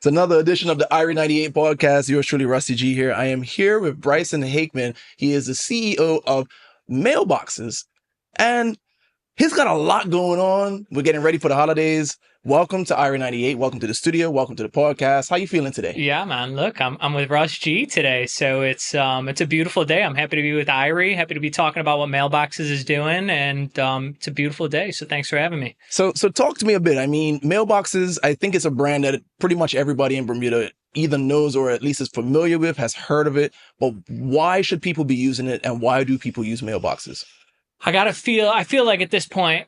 It's another edition of the Irie 98 podcast. Yours truly, Rusty G here. I am here with Bricen Hakeman. He is the CEO of Mailboxes, and he's got a lot going on. We're getting ready for the holidays. Welcome to Irie 98. Welcome to the studio. Welcome to the podcast. How you feeling today? Yeah, man. Look, I'm with Russ G today, so it's a beautiful day. I'm happy to be with Irie. Happy to be talking about what Mailboxes is doing, and it's a beautiful day. So thanks for having me. So talk to me a bit. I mean, Mailboxes, I think it's a brand that pretty much everybody in Bermuda either knows or at least is familiar with, has heard of it. But why should people be using it, and why do people use Mailboxes? I feel like at this point,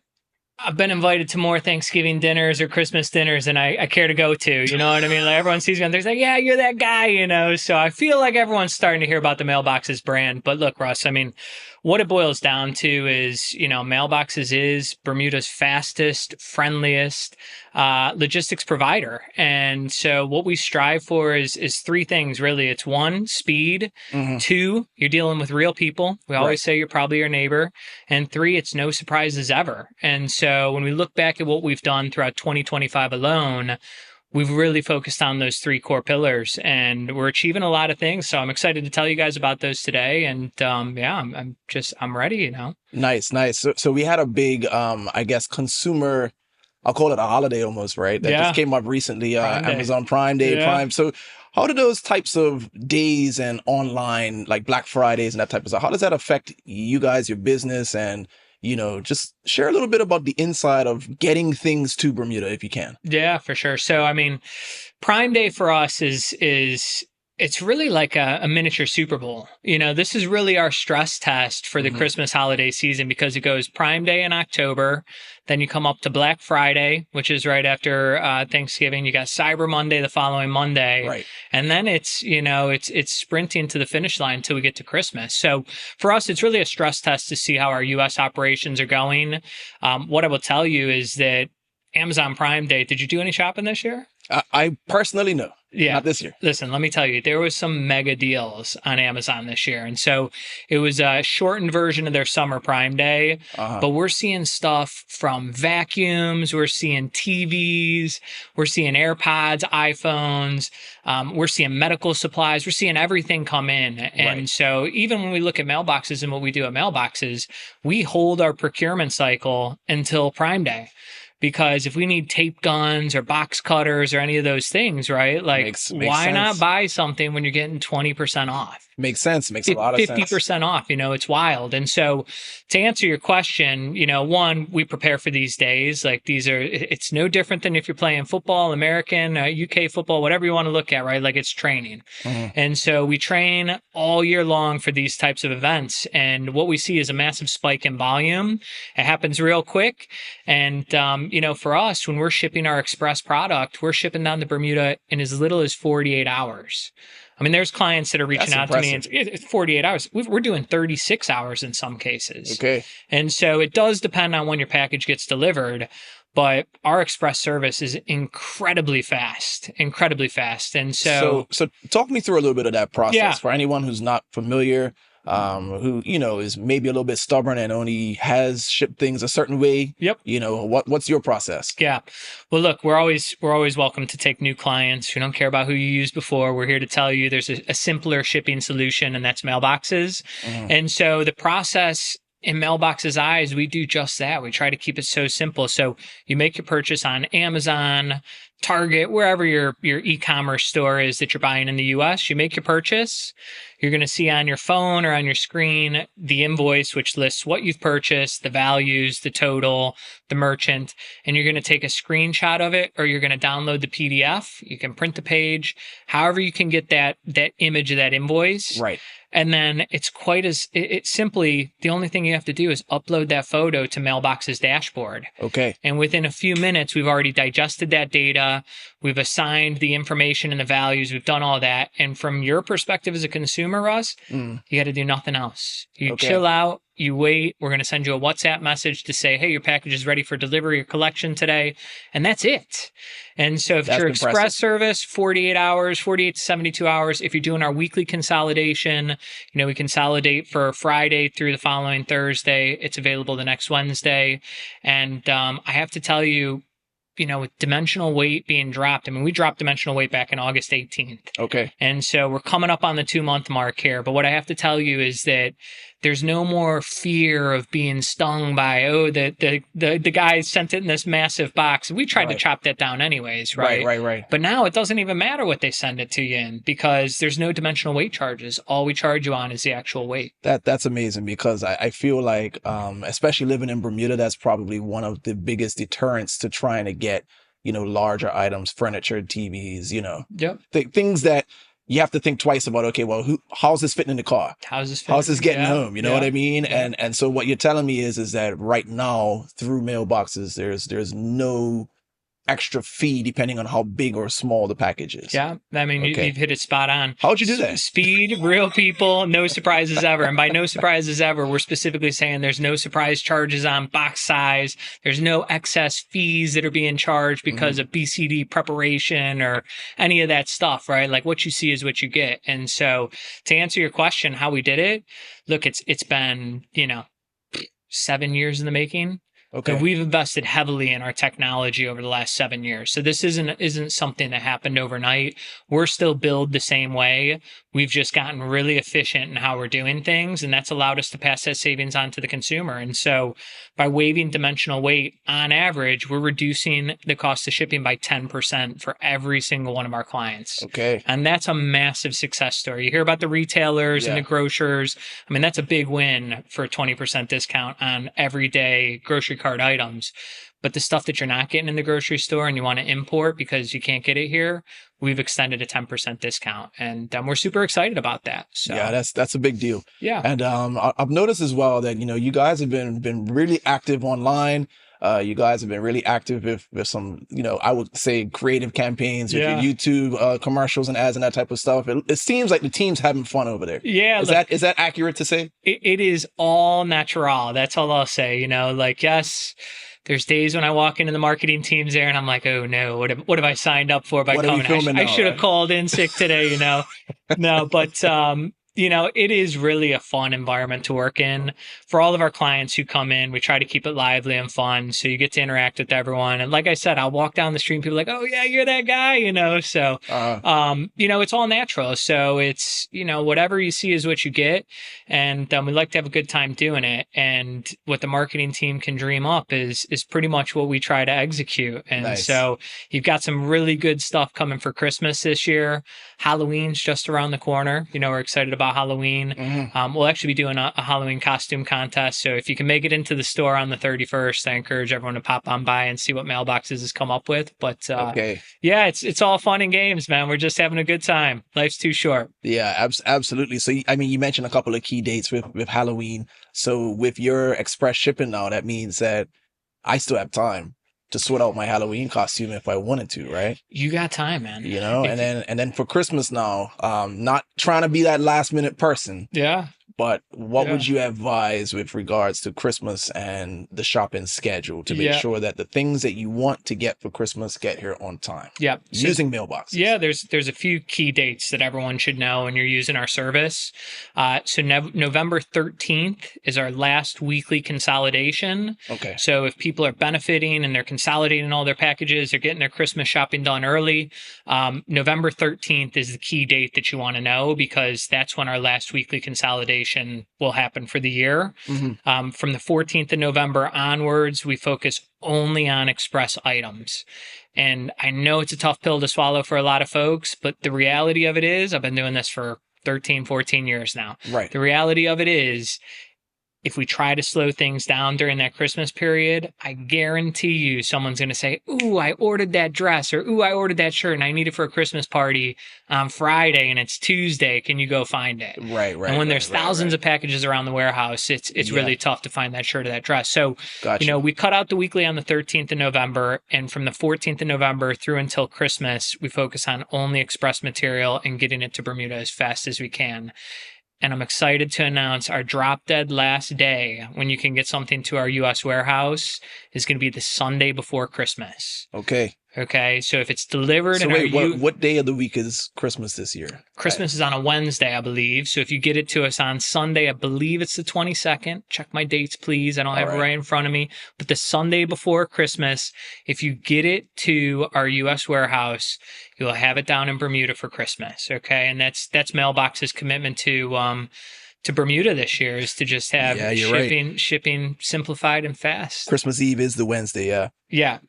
I've been invited to more Thanksgiving dinners or Christmas dinners than I care to go to. You know what I mean? Like everyone sees me and they're like, yeah, you're that guy, you know? So I feel like everyone's starting to hear about the Mailboxes brand. But look, Russ, I mean, what it boils down to is, you know, Mailboxes is Bermuda's fastest, friendliest logistics provider. And so what we strive for is three things, really. It's one, speed. Mm-hmm. Two, you're dealing with real people. We always say you're probably your neighbor. And three, it's no surprises ever. And so when we look back at what we've done throughout 2025 alone, we've really focused on those three core pillars, and we're achieving a lot of things. So I'm excited to tell you guys about those today. And I'm ready, you know. Nice. So we had a big, I guess, consumer, I'll call it a holiday almost, right? That just came up recently, Amazon Prime Day, Prime. So how do those types of days and online, like Black Fridays and that type of stuff, how does that affect you guys, your business, and, you know, just share a little bit about the inside of getting things to Bermuda if you can. Yeah, for sure. So, I mean, Prime Day for us is it's really like a miniature Super Bowl. You know, this is really our stress test for the Christmas holiday season, because it goes Prime Day in October. Then you come up to Black Friday, which is right after Thanksgiving. You got Cyber Monday the following Monday. Right. And then it's sprinting to the finish line until we get to Christmas. So for us, it's really a stress test to see how our U.S. operations are going. What I will tell you is that Amazon Prime Day, did you do any shopping this year? I personally no. Yeah. Not this year. Listen, let me tell you, there was some mega deals on Amazon this year. And so it was a shortened version of their summer Prime Day. But we're seeing stuff from vacuums. We're seeing TVs. We're seeing AirPods, iPhones. We're seeing medical supplies. We're seeing everything come in. And so even when we look at Mailboxes and what we do at Mailboxes, we hold our procurement cycle until Prime Day. Because if we need tape guns or box cutters or any of those things, right? Like, makes why sense. not buy something when you're getting 20% off? Makes sense. Makes a lot of sense. 50% off, you know, it's wild. And so to answer your question, you know, one, we prepare for these days. Like it's no different than if you're playing football, American, UK football, whatever you want to look at, right? Like it's training. And so we train all year long for these types of events. And what we see is a massive spike in volume. It happens real quick. And, you know, for us, when we're shipping our express product, we're shipping down to Bermuda in as little as 48 hours. I mean, there's clients that are reaching out to me and it's 48 hours. We're doing 36 hours in some cases. Okay. And so it does depend on when your package gets delivered, but our express service is incredibly fast. And so talk me through a little bit of that process for anyone who's not familiar. Who, you know, is maybe a little bit stubborn and only has shipped things a certain way. Yep. You know, what's your process? Yeah. Well, look, we're always welcome to take new clients. We don't care about who you used before. We're here to tell you there's a simpler shipping solution, and that's Mailboxes. And so the process in Mailboxes' eyes, we do just that. We try to keep it so simple. So you make your purchase on Amazon, Target, wherever your e-commerce store is that you're buying in the U.S., you make your purchase. You're going to see on your phone or on your screen the invoice, which lists what you've purchased, the values, the total, the merchant, and you're going to take a screenshot of it, or you're going to download the PDF. You can print the page, however you can get that image of that invoice. Right. And then it's simply, the only thing you have to do is upload that photo to Mailboxes dashboard. Okay. And within a few minutes, we've already digested that data. We've assigned the information and the values. We've done all that. And from your perspective as a consumer, Russ, you got to do nothing else. You chill out. You wait. We're going to send you a WhatsApp message to say, hey, your package is ready for delivery or collection today. And that's it. And so if it's your express service, 48 hours, 48 to 72 hours. If you're doing our weekly consolidation, you know, we consolidate for Friday through the following Thursday. It's available the next Wednesday. And I have to tell you, with dimensional weight being dropped, I mean, we dropped dimensional weight back in August 18th. Okay. And so we're coming up on the 2-month mark here. But what I have to tell you is that there's no more fear of being stung by, the guy sent it in this massive box. We tried to chop that down anyways, right? Right. But now it doesn't even matter what they send it to you in, because there's no dimensional weight charges. All we charge you on is the actual weight. That's amazing, because I feel like, especially living in Bermuda, that's probably one of the biggest deterrents to trying to get, larger items, furniture, TVs, Yep. Things that you have to think twice about. Okay, well, how's this fitting in the car? How's this getting home? You know what I mean? Yeah. And so what you're telling me is that right now, through Mailboxes, there's no extra fee depending on how big or small the package is. Yeah, I mean, you've hit it spot on. How'd you do that? Speed, real people, no surprises ever. And by no surprises ever, we're specifically saying there's no surprise charges on box size. There's no excess fees that are being charged because of BCD preparation or any of that stuff, right? Like, what you see is what you get. And so to answer your question, how we did it, look, it's been, 7 years in the making. Okay. So we've invested heavily in our technology over the last 7 years. So this isn't something that happened overnight. We're still built the same way. We've just gotten really efficient in how we're doing things, and that's allowed us to pass that savings on to the consumer. And so by waiving dimensional weight, on average, we're reducing the cost of shipping by 10% for every single one of our clients. Okay. And that's a massive success story. You hear about the retailers and the grocers. I mean, that's a big win for a 20% discount on everyday grocery cart items. But the stuff that you're not getting in the grocery store and you want to import because you can't get it here, we've extended a 10% discount, and we're super excited about that. So yeah, that's a big deal. Yeah, and I've noticed as well that you guys have been really active online. You guys have been really active with some, I would say creative campaigns with your YouTube commercials and ads and that type of stuff. It seems like the team's having fun over there. Yeah, is that accurate to say? It is all natural. That's all I'll say. Yes. There's days when I walk into the marketing teams there and I'm like, oh no, what have I signed up for by coming? I should have called in sick today, No, but it is really a fun environment to work in. For all of our clients who come in, we try to keep it lively and fun, so you get to interact with everyone. And like I said, I'll walk down the street and people are like, oh yeah, you're that guy, So, it's all natural. So it's, whatever you see is what you get. And we like to have a good time doing it. And what the marketing team can dream up is pretty much what we try to execute. And so you've got some really good stuff coming for Christmas this year. Halloween's just around the corner. We're excited about Halloween. We'll actually be doing a Halloween costume contest. So if you can make it into the store on the 31st, I encourage everyone to pop on by and see what Mailboxes has come up with. But it's all fun and games, man. We're just having a good time. Life's too short. Yeah, absolutely. So, you mentioned a couple of key dates with Halloween. So with your express shipping now, that means that I still have time to sort out my Halloween costume if I wanted to, right? You got time, man. And then for Christmas now, not trying to be that last minute person. Yeah. But what would you advise with regards to Christmas and the shopping schedule to make sure that the things that you want to get for Christmas get here on time? Yeah. Using Mailboxes. Yeah, there's a few key dates that everyone should know when you're using our service. So November 13th is our last weekly consolidation. Okay. So if people are benefiting and they're consolidating all their packages, they're getting their Christmas shopping done early, November 13th is the key date that you want to know, because that's when our last weekly consolidation will happen for the year. From the 14th of November onwards, we focus only on express items. And I know it's a tough pill to swallow for a lot of folks, but the reality of it is, I've been doing this for 13, 14 years now. Right. The reality of it is, if we try to slow things down during that Christmas period, I guarantee you someone's going to say, ooh, I ordered that dress, or ooh, I ordered that shirt and I need it for a Christmas party on Friday and it's Tuesday. Can you go find it? Right. And when there's thousands of packages around the warehouse, it's really tough to find that shirt or that dress. So, we cut out the weekly on the 13th of November, and from the 14th of November through until Christmas, we focus on only express material and getting it to Bermuda as fast as we can. And I'm excited to announce our drop dead last day when you can get something to our U.S. warehouse is going to be the Sunday before Christmas. Okay. Okay, so if it's delivered so what day of the week is Christmas this year? Christmas is on a Wednesday, I believe. So if you get it to us on Sunday, I believe it's the 22nd. Check my dates, please. I don't have it right in front of me. But the Sunday before Christmas, if you get it to our U.S. warehouse, you'll have it down in Bermuda for Christmas. Okay, and that's Mailboxes' commitment to Bermuda this year is to just have shipping simplified and fast. Christmas Eve is the Wednesday, yeah. Yeah.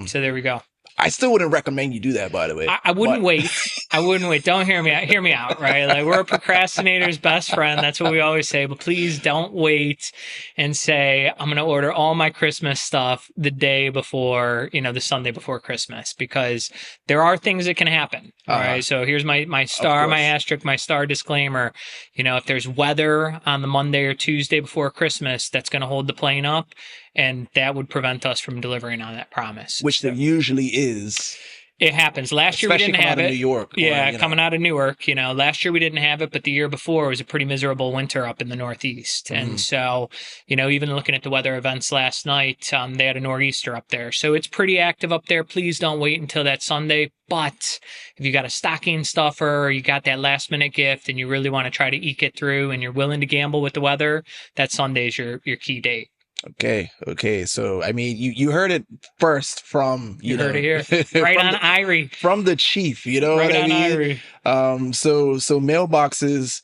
So there we go. I still wouldn't recommend you do that, by the way. I wouldn't wait. I wouldn't wait. Don't hear me out. Hear me out, right? Like, we're a procrastinator's best friend. That's what we always say. But please don't wait and say, I'm going to order all my Christmas stuff the day before, the Sunday before Christmas, because there are things that can happen. All right. So here's my star, my asterisk, my star disclaimer. If there's weather on the Monday or Tuesday before Christmas, that's going to hold the plane up. And that would prevent us from delivering on that promise. Which there usually is. It happens. Last year we didn't have it. New York. Coming out of Newark. Last year we didn't have it, but the year before it was a pretty miserable winter up in the Northeast. Mm-hmm. And so, even looking at the weather events last night, they had a nor'easter up there. So it's pretty active up there. Please don't wait until that Sunday. But if you got a stocking stuffer or you got that last minute gift and you really want to try to eke it through and you're willing to gamble with the weather, that Sunday's your key date. Okay. So, I mean, you heard it first from, you heard it here. Right on Irie. From the chief, right what I mean? Irie. So Mailboxes,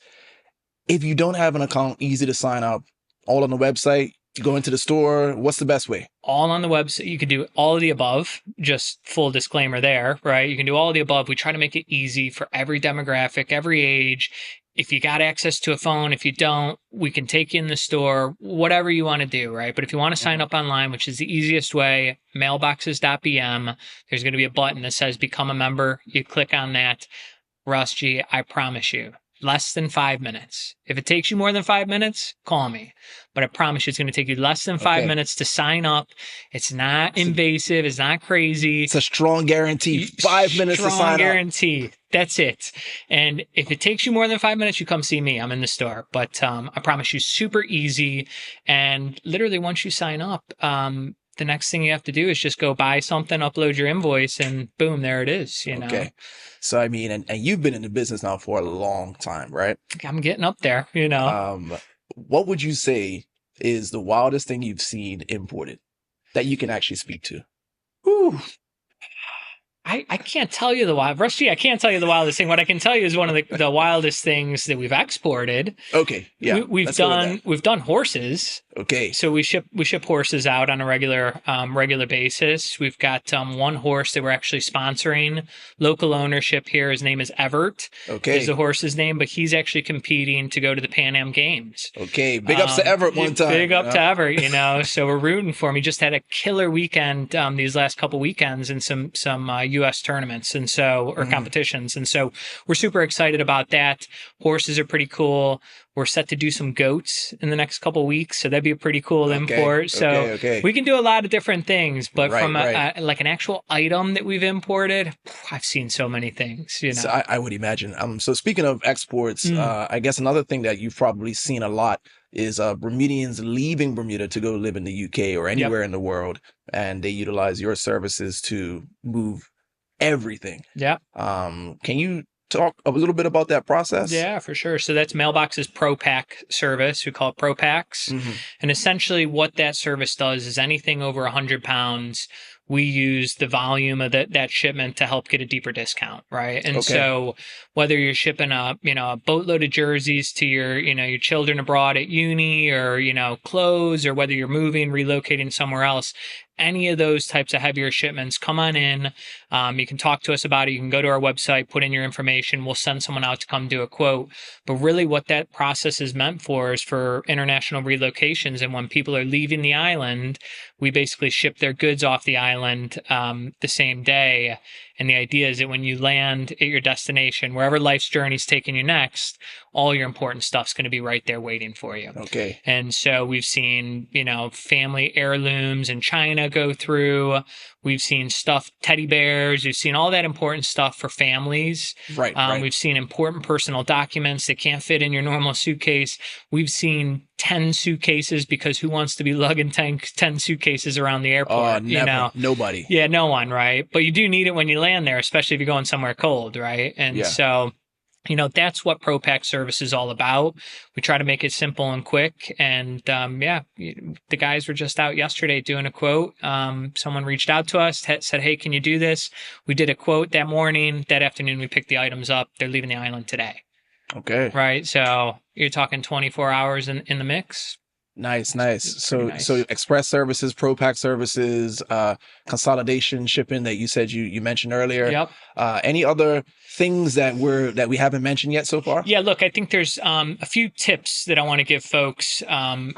if you don't have an account, easy to sign up, all on the website, you go into the store. What's the best way? All on the website. You can do all of the above. Just full disclaimer there, right? You can do all of the above. We try to make it easy for every demographic, every age. If you got access to a phone, if you don't, we can take you in the store, whatever you want to do, right? But if you want to sign up online, which is the easiest way, mailboxes.bm, there's going to be a button that says become a member. You click on that. Russ G, I promise you, less than 5 minutes. If it takes you more than 5 minutes, call me. But I promise you it's going to take you less than 5 minutes to sign up. It's not invasive. It's not crazy. It's a strong guarantee. 5 minutes to sign up. Strong guarantee. That's it. And if it takes you more than 5 minutes, you come see me. I'm in the store. But I promise you, super easy. And literally, once you sign up, the next thing you have to do is just go buy something, upload your invoice, and boom, there it is. Okay. So, I mean, and you've been in the business now for a long time, right? I'm getting up there, What would you say is the wildest thing you've seen imported that you can actually speak to? Ooh. I can't tell you the wild. Rusty, I can't tell you the wildest thing. What I can tell you is one of the wildest things that we've exported. Okay, yeah. We've done horses. Okay. So we ship horses out on a regular basis. We've got one horse that we're actually sponsoring. Local ownership here. His name is Everett. Okay. Is the horse's name, but he's actually competing to go to the Pan Am Games. Okay. Big ups to Everett one time. Big up to Everett, So we're rooting for him. He just had a killer weekend these last couple weekends in some U.S. tournaments or competitions. And so we're super excited about that. Horses are pretty cool. We're set to do some goats in the next couple weeks, so that'd be a pretty cool import. So we can do a lot of different things, but from like an actual item that we've imported, I've seen so many things. So I would imagine. So speaking of exports, I guess another thing that you've probably seen a lot is Bermudians leaving Bermuda to go live in the UK or anywhere in the world, and they utilize your services to move everything. Yeah. Can you talk a little bit about that process? Yeah, for sure. So that's Mailboxes Pro Pack service. We call it Pro Packs. Mm-hmm. And essentially what that service does is anything over 100 pounds, we use the volume of that shipment to help get a deeper discount, right? And so whether you're shipping a boatload of jerseys to your children abroad at uni or, clothes, or whether you're moving, relocating somewhere else, any of those types of heavier shipments, come on in. You can talk to us about it. You can go to our website, put in your information. We'll send someone out to come do a quote. But really what that process is meant for is for international relocations. And when people are leaving the island, we basically ship their goods off the island the same day. And the idea is that when you land at your destination, wherever life's journey is taking you next, all your important stuff's going to be right there waiting for you. Okay. And so we've seen, family heirlooms in China go through. We've seen stuffed teddy bears. We've seen all that important stuff for families. Right. We've seen important personal documents that can't fit in your normal suitcase. We've seen 10 suitcases, because who wants to be lugging 10 suitcases around the airport? Never. Nobody. Yeah, no one, right? But you do need it when you land there, especially if you're going somewhere cold, right? And so, that's what ProPack service is all about. We try to make it simple and quick. And the guys were just out yesterday doing a quote. Someone reached out to us, said, hey, can you do this? We did a quote that morning. That afternoon, we picked the items up. They're leaving the island today. Okay. Right. So you're talking 24 hours in the mix. Nice. So express services, ProPack services, consolidation shipping that you said you mentioned earlier. Yep. Any other things that we haven't mentioned yet so far? Yeah, look, I think there's a few tips that I want to give folks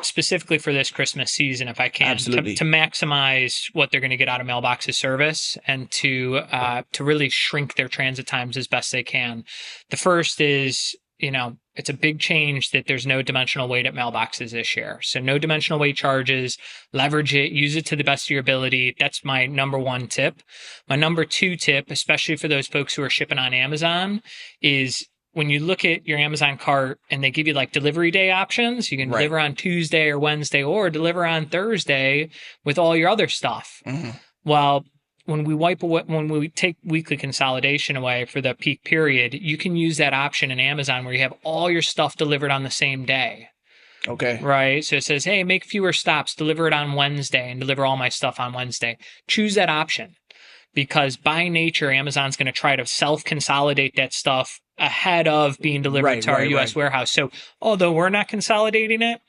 specifically for this Christmas season, if I can, Absolutely. To maximize what they're going to get out of Mailboxes service and to really shrink their transit times as best they can. The first is, it's a big change that there's no dimensional weight at Mailboxes this year. So no dimensional weight charges, leverage it, use it to the best of your ability. That's my number one tip. My number two tip, especially for those folks who are shipping on Amazon, is when you look at your Amazon cart and they give you like delivery day options, you can deliver on Tuesday or Wednesday or deliver on Thursday with all your other stuff. Mm-hmm. Well, when we take weekly consolidation away for the peak period, you can use that option in Amazon where you have all your stuff delivered on the same day. Okay. Right. So it says, hey, make fewer stops, deliver it on Wednesday and deliver all my stuff on Wednesday. Choose that option because by nature, Amazon's going to try to self-consolidate that stuff ahead of being delivered to our U.S. warehouse. So although we're not consolidating it,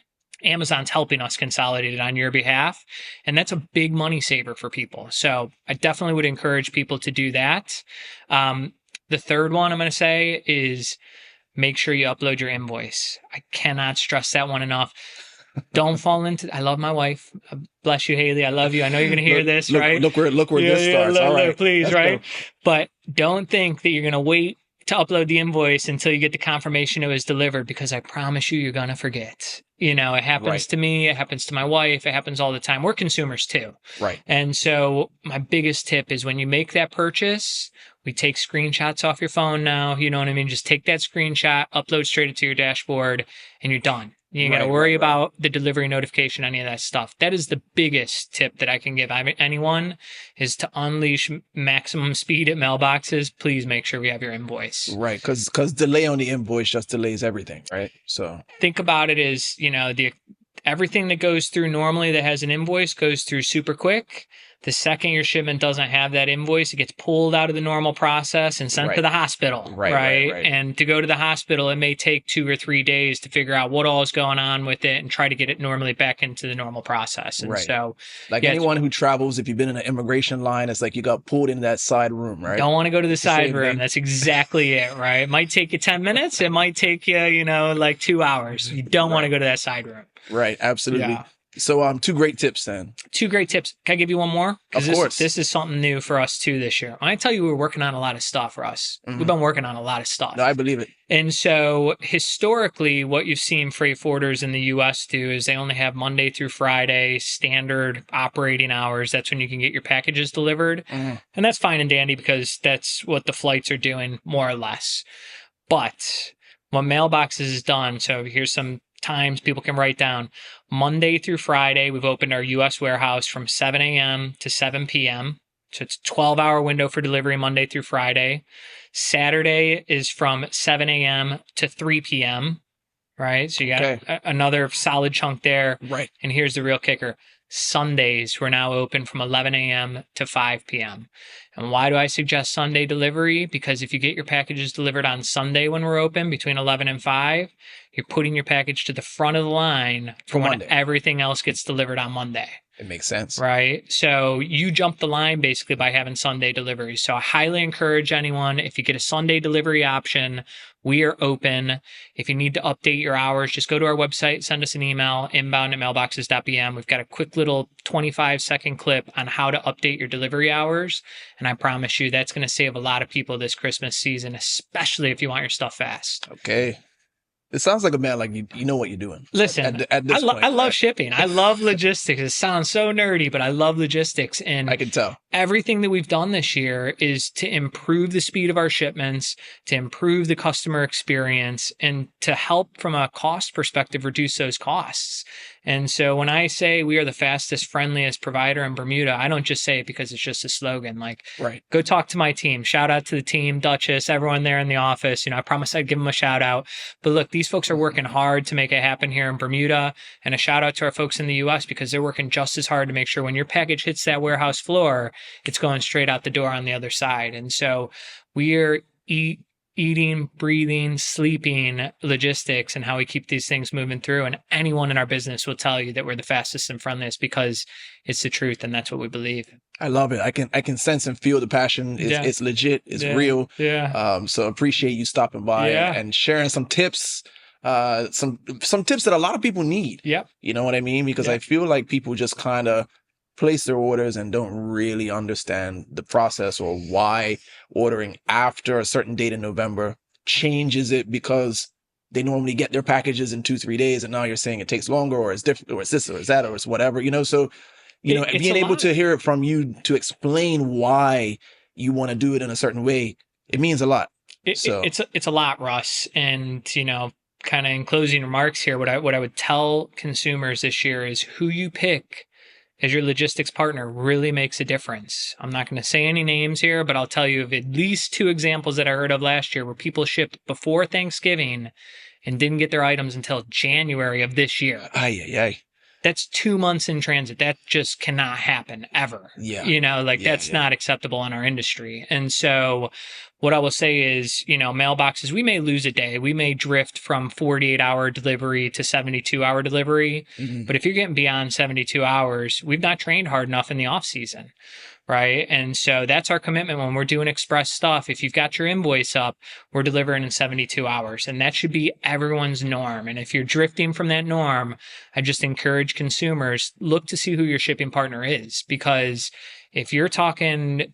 Amazon's helping us consolidate it on your behalf. And that's a big money saver for people. So I definitely would encourage people to do that. The third one I'm going to say is make sure you upload your invoice. I cannot stress that one enough. Don't fall into, I love my wife. Bless you, Haley. I love you. I know you're going to hear this, right? Look where this starts. All right. Please, Let's right? go. But don't think that you're going to wait to upload the invoice until you get the confirmation it was delivered, because I promise you're going to forget. It happens to me. It happens to my wife. It happens all the time. We're consumers too. Right. And so my biggest tip is when you make that purchase, we take screenshots off your phone now. You know what I mean? Just take that screenshot, upload straight into your dashboard, and you're done. You got to worry about the delivery notification, any of that stuff. That is the biggest tip that I can give anyone, is to unleash maximum speed at Mailboxes. Please make sure we have your invoice. Right, because delay on the invoice just delays everything, right? So think about it as, everything that goes through normally that has an invoice goes through super quick. The second your shipment doesn't have that invoice, it gets pulled out of the normal process and sent to the hospital, right? And to go to the hospital, it may take 2 or 3 days to figure out what all is going on with it and try to get it normally back into the normal process. And so, anyone who travels, if you've been in an immigration line, it's like you got pulled into that side room, right? Don't want to go to the side room. That's exactly it, right? It might take you 10 minutes. It might take you, like 2 hours. You don't want to go to that side room. Right, absolutely. Yeah. So, 2 great tips then. 2 great tips. Can I give you one more? Of course. This is something new for us too this year. When I tell you we're working on a lot of stuff for us, we've been working on a lot of stuff. No, I believe it. And so historically, what you've seen freight forwarders in the U.S. do is they only have Monday through Friday standard operating hours. That's when you can get your packages delivered. And that's fine and dandy because that's what the flights are doing more or less. But what Mailboxes has done, so here's some times people can write down. Monday through Friday, we've opened our U.S. warehouse from 7 a.m. to 7 p.m. So it's a 12-hour window for delivery Monday through Friday. Saturday is from 7 a.m. to 3 p.m., right? So you got another solid chunk there. Right. And here's the real kicker. Sundays, we're now open from 11 a.m. to 5 p.m. And why do I suggest Sunday delivery? Because if you get your packages delivered on Sunday when we're open between 11 and 5, you're putting your package to the front of the line for when everything else gets delivered on Monday. It makes sense. Right? So you jump the line basically by having Sunday delivery. So I highly encourage anyone, if you get a Sunday delivery option, we are open. If you need to update your hours, just go to our website, send us an email, inbound@mailboxes.bm. We've got a quick little 25-second clip on how to update your delivery hours. And I promise you that's going to save a lot of people this Christmas season, especially if you want your stuff fast. Okay. It sounds like a man like you know what you're doing. Listen, at this point, I love shipping. I love logistics. It sounds so nerdy, but I love logistics. And I can tell. everything that we've done this year is to improve the speed of our shipments, to improve the customer experience, and to help from a cost perspective reduce those costs. And so when I say we are the fastest, friendliest provider in Bermuda, I don't just say it because it's just a slogan. Like, go talk to my team. Shout out to the team, Duchess, everyone there in the office. I promised I'd give them a shout out. But look, these folks are working hard to make it happen here in Bermuda. And a shout out to our folks in the US because they're working just as hard to make sure when your package hits that warehouse floor, it's going straight out the door on the other side. And so we are eating, breathing, sleeping logistics and how we keep these things moving through. And anyone in our business will tell you that we're the fastest and friendliest because it's the truth. And that's what we believe. I love it. I can sense and feel the passion. It's legit. It's real. Yeah. So appreciate you stopping by and sharing some tips. Some tips that a lot of people need. Yep. You know what I mean? Because I feel like people just kind of place their orders and don't really understand the process or why ordering after a certain date in November changes it, because they normally get their packages in 2-3 days and now you're saying it takes longer or it's different or it's this or it's that or it's whatever, so being able to hear it from you to explain why you want to do it in a certain way, it means a lot. It's a lot, Russ. And kind of in closing remarks here, what I would tell consumers this year is who you pick as your logistics partner really makes a difference. I'm not going to say any names here, but I'll tell you of at least 2 examples that I heard of last year where people shipped before Thanksgiving and didn't get their items until January of this year. That's 2 months in transit. That just cannot happen ever. That's not acceptable in our industry. And so what I will say is, mailboxes, we may lose a day. We may drift from 48-hour delivery to 72-hour delivery. Mm-hmm. But if you're getting beyond 72 hours, we've not trained hard enough in the off season. Right. And so that's our commitment when we're doing express stuff. If you've got your invoice up, we're delivering in 72 hours. And that should be everyone's norm. And if you're drifting from that norm, I just encourage consumers, look to see who your shipping partner is. Because if you're talking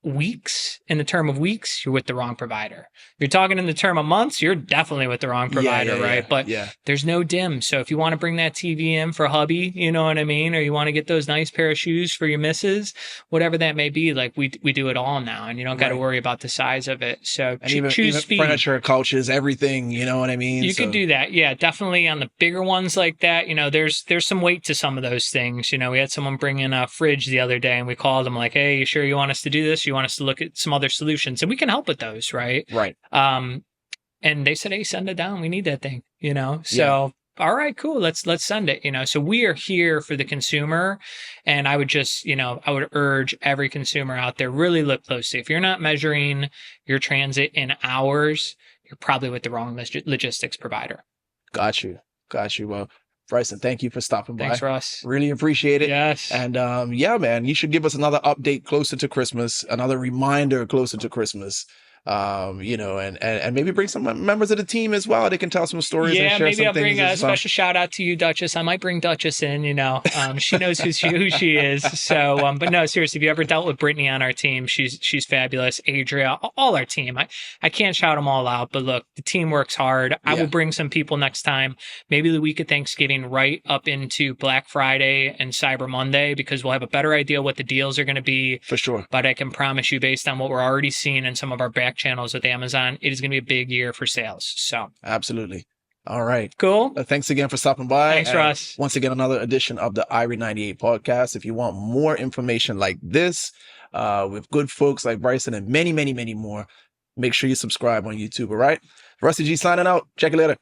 weeks, in the term of weeks, you're with the wrong provider. If you're talking in the term of months, you're definitely with the wrong provider, right? But there's no dim. So if you want to bring that TV in for hubby, you know what I mean? Or you want to get those nice pair of shoes for your missus, whatever that may be, like we do it all now, and you don't got to worry about the size of it. So choose speed. Furniture, couches, everything, you know what I mean? You could do that. Yeah, definitely on the bigger ones like that, there's some weight to some of those things. We had someone bring in a fridge the other day and we called them like, hey, you sure you want us to do this? You want us to look at some other solutions? And we can help with those, right? Right. And they said, hey, send it down. We need that thing, So, all right, cool. Let's send it, So we are here for the consumer. And I would just, I would urge every consumer out there, really look closely. If you're not measuring your transit in hours, you're probably with the wrong logistics provider. Got you. Well, Bricen, thank you for stopping by. Thanks, Russ. Really appreciate it. Yes. And man, you should give us another update closer to Christmas, another reminder closer to Christmas. And maybe bring some members of the team as well. They can tell some stories and share some things. Yeah, maybe I'll bring a special shout out to you, Duchess. I might bring Duchess in, she knows who she is. So, but no, seriously, if you ever dealt with Brittany on our team, she's fabulous. Adria, all our team. I can't shout them all out, but look, the team works hard. I will bring some people next time, maybe the week of Thanksgiving, right up into Black Friday and Cyber Monday, because we'll have a better idea what the deals are going to be. For sure. But I can promise you, based on what we're already seeing in some of our back channels with Amazon, it is going to be a big year for sales. So absolutely. All right. Cool. Thanks again for stopping by. Thanks, Russ. Once again, another edition of the Irie 98 podcast. If you want more information like this, with good folks like Bricen and many, many, many more, make sure you subscribe on YouTube. All right. Rusty G signing out. Check you later.